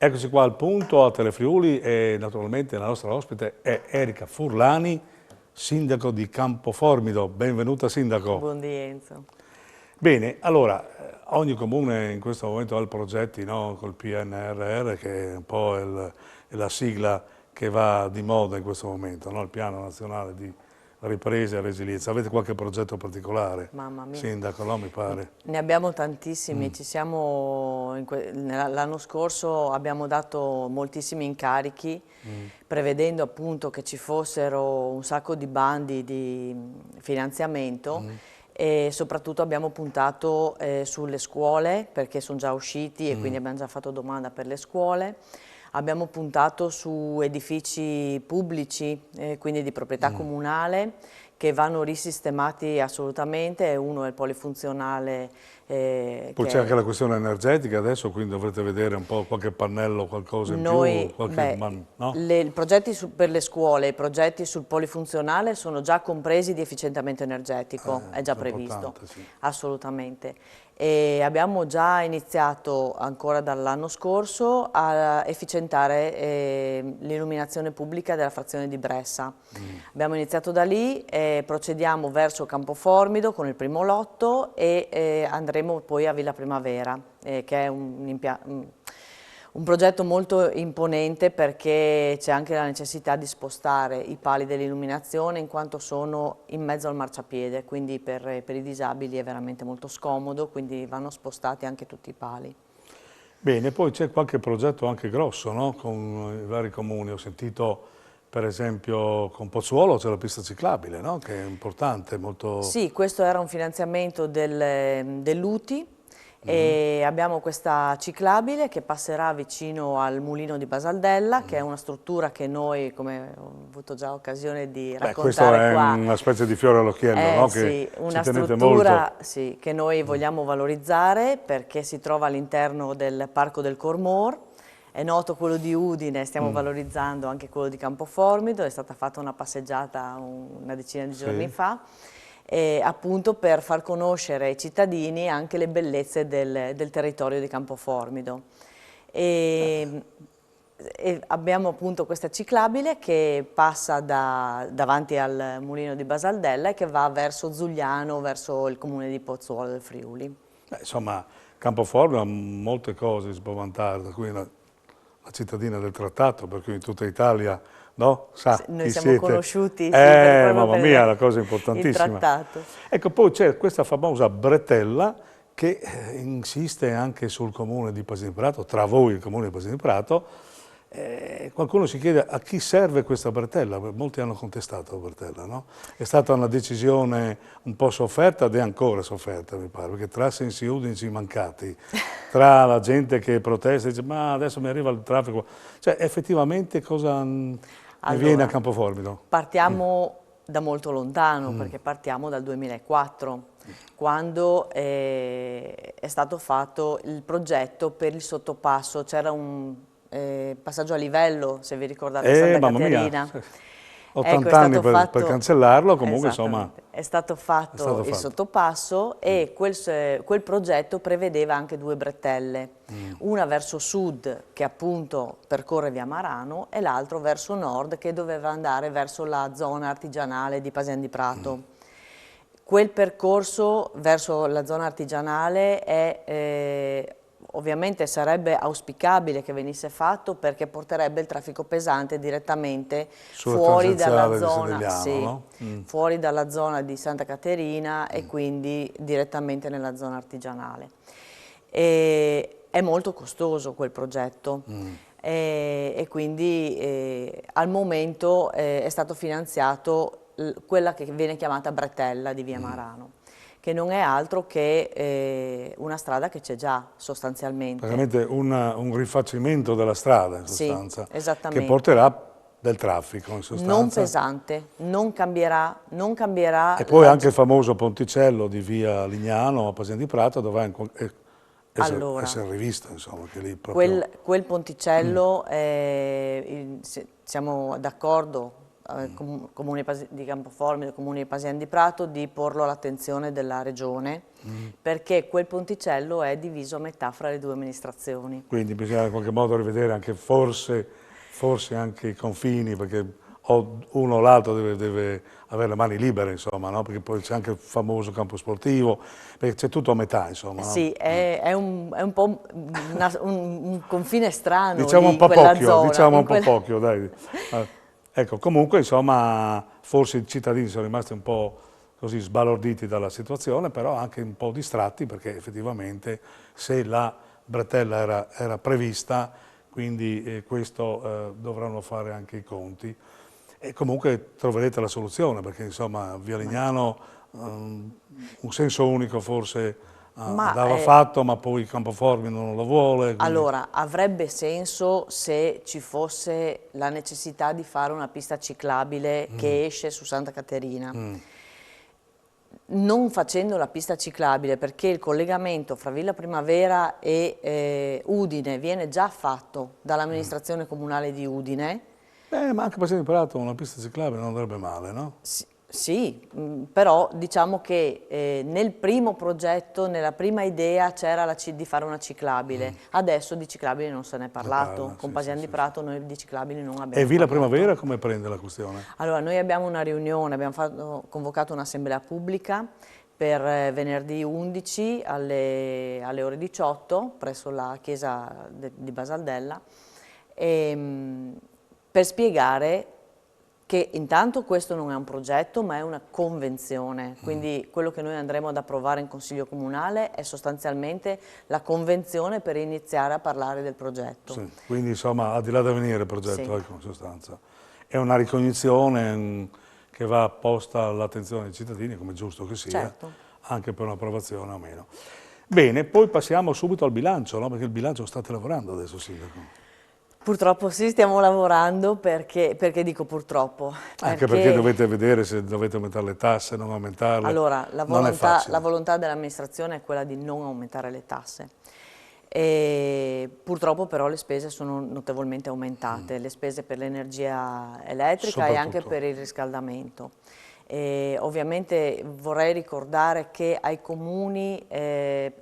Eccoci qua al punto a Telefriuli e naturalmente la nostra ospite è Erika Furlani, sindaco di Campoformido. Benvenuta sindaco. Buondì Enzo. Bene, allora ogni comune in questo momento ha i progetti, no? Col PNRR che è un po' è la sigla che va di moda in questo momento, no? Il Piano Nazionale di Ripresa e Resilienza. Avete qualche progetto particolare? Mamma mia. Sindaco, no? Mi pare. Ne abbiamo tantissimi, l'anno scorso abbiamo dato moltissimi incarichi, prevedendo appunto che ci fossero un sacco di bandi di finanziamento e soprattutto abbiamo puntato sulle scuole, perché sono già usciti e quindi abbiamo già fatto domanda per le scuole. Abbiamo puntato su edifici pubblici, quindi di proprietà comunale, che vanno risistemati assolutamente. Uno è il polifunzionale. Poi c'è anche la questione energetica adesso, quindi dovrete vedere un po' qualche pannello, qualcosa in più, no? I progetti per le scuole, i progetti sul polifunzionale sono già compresi di efficientamento energetico, è già previsto, sì. Assolutamente. E abbiamo già iniziato ancora dall'anno scorso a efficientare l'illuminazione pubblica della frazione di Bressa. Abbiamo iniziato da lì, procediamo verso Campoformido con il primo lotto e andremo poi a Villa Primavera, che è un progetto molto imponente perché c'è anche la necessità di spostare i pali dell'illuminazione in quanto sono in mezzo al marciapiede, quindi per i disabili è veramente molto scomodo, quindi vanno spostati anche tutti i pali. Bene, poi c'è qualche progetto anche grosso, no? Con i vari comuni. Ho sentito per esempio con Pozzuolo c'è la pista ciclabile, no? Che è importante, molto... Sì, questo era un finanziamento dell'UTI. E abbiamo questa ciclabile che passerà vicino al mulino di Basaldella, che è una struttura che noi, come ho avuto già occasione di raccontare questo è qua, una specie di fiore all'occhiello, no? sì, Che una ci tenete struttura molto. sì, che noi vogliamo valorizzare perché si trova all'interno del Parco del Cormor. È noto quello di Udine, stiamo valorizzando anche quello di Campoformido, è stata fatta una passeggiata una decina di giorni fa. Appunto per far conoscere ai cittadini anche le bellezze del territorio di Campoformido. E abbiamo appunto questa ciclabile che passa davanti al mulino di Basaldella e che va verso Zugliano, verso il comune di Pozzuolo del Friuli. Insomma, Campoformido ha molte cose si può vantare, da cui la cittadina del trattato, per cui in tutta Italia, no? Sa Noi chi siamo siete. conosciuti, sì, proprio Mamma per mia, è una cosa il importantissima. trattato. Ecco, poi c'è questa famosa bretella che insiste anche sul comune di Pasini di Prato, tra voi il comune di Pasini di Prato. Qualcuno si chiede a chi serve questa bretella, molti hanno contestato la bretella, no? È stata una decisione un po' sofferta ed è ancora sofferta, mi pare, perché tra sensi unici mancati, tra la gente che protesta e dice ma adesso mi arriva il traffico, cioè effettivamente cosa ne viene a Allora, Campoformido? partiamo da molto lontano, perché partiamo dal 2004, quando è stato fatto il progetto per il sottopasso. C'era un passaggio a livello, se vi ricordate, Santa Mamma mia, Caterina. Ecco, è 80 anni stato per fatto, cancellarlo, comunque insomma esattamente, è stato fatto il fatto. sottopasso e quel progetto prevedeva anche due bretelle, una verso sud che appunto percorre via Marano e l'altro verso nord che doveva andare verso la zona artigianale di Pasian di Prato. Quel percorso verso la zona artigianale ovviamente sarebbe auspicabile che venisse fatto perché porterebbe il traffico pesante direttamente fuori dalla zona, no? fuori dalla zona di Santa Caterina e quindi direttamente nella zona artigianale. È molto costoso quel progetto. E quindi al momento è stato finanziato quella che viene chiamata bretella di via Marano, che non è altro che una strada che c'è già sostanzialmente. Praticamente un rifacimento della strada in sostanza, Sì, esattamente. che porterà del traffico in sostanza. Non pesante, non cambierà E poi anche il famoso ponticello di via Lignano a Pasini di Prato dovrà essere rivisto, insomma, che lì proprio... Quel ponticello, siamo d'accordo Comune di Campoformio, Comune di Pasian di Prato, di porlo all'attenzione della Regione, perché quel ponticello è diviso a metà fra le due amministrazioni. Quindi bisogna in qualche modo rivedere anche forse anche i confini, perché uno o l'altro deve avere le mani libere, insomma, no? Perché poi c'è anche il famoso campo sportivo, perché c'è tutto a metà, insomma. No? Sì, è un po' un confine strano diciamo di un po' quella pochio, zona. diciamo un po' pochio, dai. Ecco, comunque, insomma, forse i cittadini sono rimasti un po' così sbalorditi dalla situazione, però anche un po' distratti, perché effettivamente se la bretella era prevista, quindi questo dovranno fare anche i conti. E comunque troverete la soluzione, perché insomma Via Lignano un senso unico forse andava fatto, ma poi Campoformio non lo vuole. Quindi... Allora, avrebbe senso se ci fosse la necessità di fare una pista ciclabile che esce su Santa Caterina. Non facendo la pista ciclabile, perché il collegamento fra Villa Primavera e Udine viene già fatto dall'amministrazione comunale di Udine. Ma anche Pasian di Prato una pista ciclabile non andrebbe male, no? Sì, però diciamo che nel primo progetto, nella prima idea c'era di fare una ciclabile. Adesso di ciclabili non se ne è parlato. Con Pasian di Prato noi di ciclabili non abbiamo E Villa parlato. Primavera come prende la questione? Allora, noi abbiamo una riunione, abbiamo convocato un'assemblea pubblica per venerdì 11 alle ore 18 presso la chiesa di Basaldella per spiegare che intanto questo non è un progetto ma è una convenzione, quindi quello che noi andremo ad approvare in Consiglio Comunale è sostanzialmente la convenzione per iniziare a parlare del progetto. Sì, quindi insomma al di là da venire il progetto, Sì. ecco, in sostanza. È una ricognizione che va posta all'attenzione dei cittadini, come è giusto che sia, Certo. anche per un'approvazione o meno. Bene, poi passiamo subito al bilancio, no? Perché il bilancio state lavorando adesso, Sindaco. Purtroppo sì, stiamo lavorando perché dico purtroppo. Anche perché dovete vedere se dovete aumentare le tasse, non aumentarle. Allora, non è facile. la volontà dell'amministrazione è quella di non aumentare le tasse. E purtroppo però le spese sono notevolmente aumentate, le spese per l'energia elettrica e anche per il riscaldamento. Ovviamente vorrei ricordare che ai comuni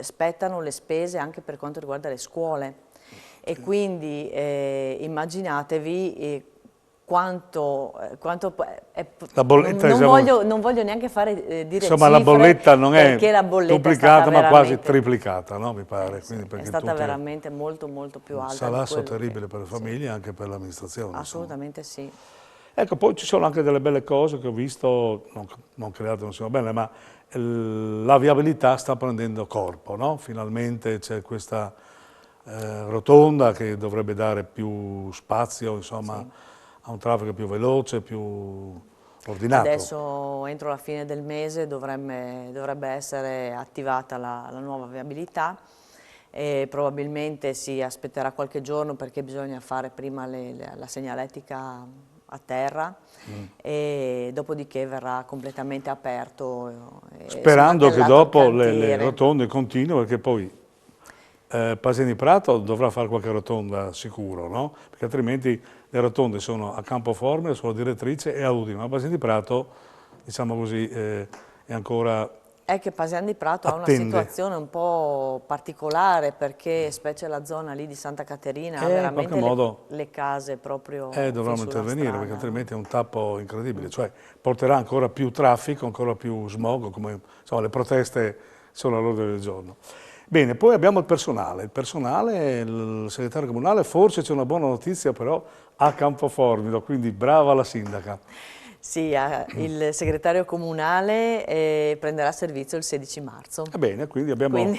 spettano le spese anche per quanto riguarda le scuole. E quindi immaginatevi quanto è, la bolletta, non voglio neanche fare dire insomma, cifre, la bolletta non è è duplicata ma quasi triplicata, no? Mi pare. sì, Quindi perché è stata veramente molto più alta. Un salasso terribile per le famiglie e anche per l'amministrazione. Assolutamente sì. Ecco, poi ci sono anche delle belle cose che ho visto, non che le altre non siano belle, ma la viabilità sta prendendo corpo, no? Finalmente c'è questa rotonda che dovrebbe dare più spazio, insomma, a un traffico più veloce, più ordinato. Adesso entro la fine del mese dovrebbe essere attivata la nuova viabilità e probabilmente si aspetterà qualche giorno perché bisogna fare prima la segnaletica a terra e dopodiché verrà completamente aperto. Sperando che dopo le rotonde continuino, perché poi Pasian di Prato dovrà fare qualche rotonda sicuro, no? Perché altrimenti le rotonde sono a Campoformio, sulla direttrice e a Udine, ma Pasian di Prato, diciamo così, è ancora È che Pasian di Prato ha una situazione un po' particolare perché specie la zona lì di Santa Caterina ha veramente le case proprio dovranno intervenire perché altrimenti è un tappo incredibile, cioè porterà ancora più traffico, ancora più smog, come insomma, le proteste sono all'ordine del giorno. Bene, poi abbiamo il personale, il segretario comunale, forse c'è una buona notizia però a Campoformio, quindi brava la sindaca. Sì, il segretario comunale prenderà servizio il 16 marzo. Bene, quindi abbiamo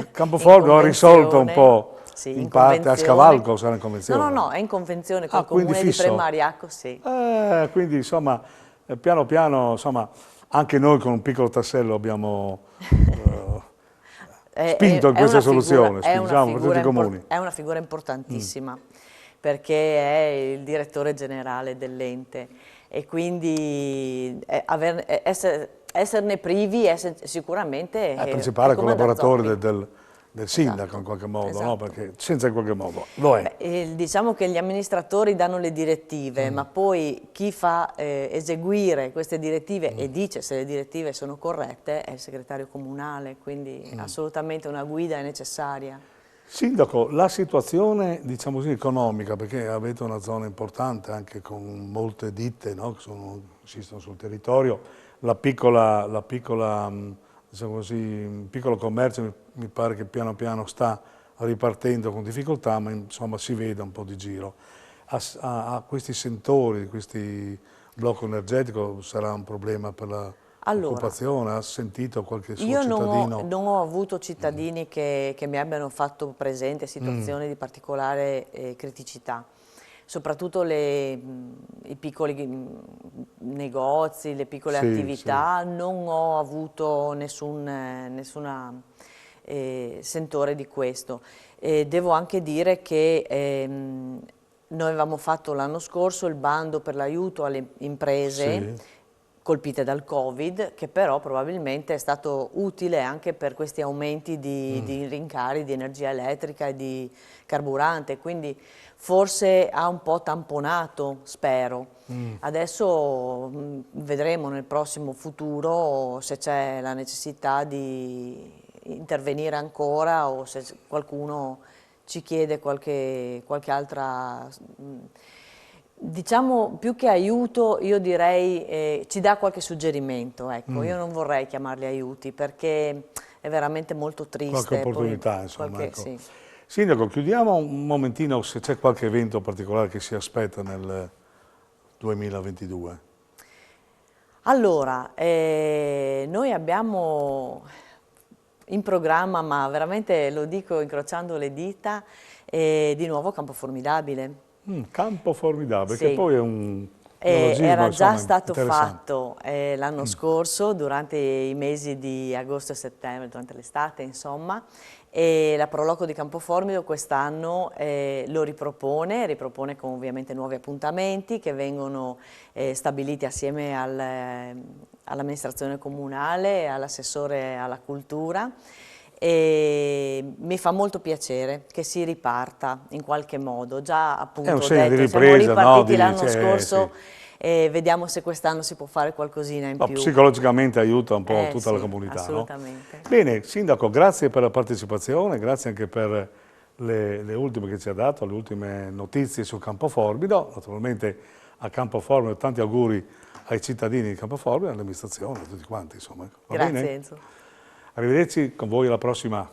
Campoformio ha risolto un po', sì, in parte a scavalco, sarà in convenzione. No, è in convenzione con il comune di Premariacco, sì. Quindi insomma, piano piano, insomma, anche noi con un piccolo tassello abbiamo spinto in questa soluzione, spingiamo per tutti i comuni. È una figura importantissima perché è il direttore generale dell'ente e quindi esserne privi è sicuramente è il principale collaboratore del sindaco Esatto, in qualche modo, esatto. no? Perché senza in qualche modo lo è. Beh, diciamo che gli amministratori danno le direttive, ma poi chi fa eseguire queste direttive e dice se le direttive sono corrette è il segretario comunale, quindi assolutamente una guida è necessaria. Sindaco, la situazione, diciamo così, economica, perché avete una zona importante anche con molte ditte, no, che esistono sul territorio, diciamo così, il piccolo commercio mi pare che piano piano sta ripartendo con difficoltà, ma insomma si vede un po' di giro. A questi settori, questi blocco energetico sarà un problema per Allora, l'occupazione? Ha sentito qualche suo io cittadino? non ho avuto cittadini che mi abbiano fatto presente situazioni di particolare criticità, soprattutto i piccoli negozi, le piccole Sì, sì. attività, non ho avuto nessuna sentore di questo. Devo anche dire che noi avevamo fatto l'anno scorso il bando per l'aiuto alle imprese Sì. colpite dal Covid, che però probabilmente è stato utile anche per questi aumenti di rincari di energia elettrica e di carburante, quindi forse ha un po' tamponato, spero. Adesso vedremo nel prossimo futuro se c'è la necessità di intervenire ancora o se qualcuno ci chiede qualche altra. Diciamo più che aiuto, io direi ci dà qualche suggerimento, ecco. Io non vorrei chiamarli aiuti perché è veramente molto Qualche triste. Poi opportunità, insomma, ecco. sì. Sindaco, chiudiamo un momentino se c'è qualche evento particolare che si aspetta nel 2022. Allora, noi abbiamo in programma, ma veramente lo dico incrociando le dita, di nuovo Campo Formidabile. Campo formidabile, che Sì. poi è un neologismo, Era già insomma, stato interessante. fatto l'anno scorso, durante i mesi di agosto e settembre, durante l'estate, insomma, e la Proloco di Campoformido quest'anno lo ripropone con ovviamente nuovi appuntamenti che vengono stabiliti assieme all'amministrazione comunale e all'assessore alla cultura. E mi fa molto piacere che si riparta in qualche modo. Già È un appunto ho segno di detto, siamo ripresa, no? ripartiti l'anno Sì. scorso e vediamo se quest'anno si può fare qualcosina in No, più. psicologicamente aiuta un po' tutta la Sì, comunità, no? assolutamente. Bene, Sindaco, grazie per la partecipazione, grazie anche per le ultime che ci ha dato, le ultime notizie su Campoformido. Naturalmente a Campoformido tanti auguri ai cittadini di Campoformido, all'amministrazione, a tutti quanti, insomma. Va Grazie bene? Enzo. Arrivederci con voi alla prossima.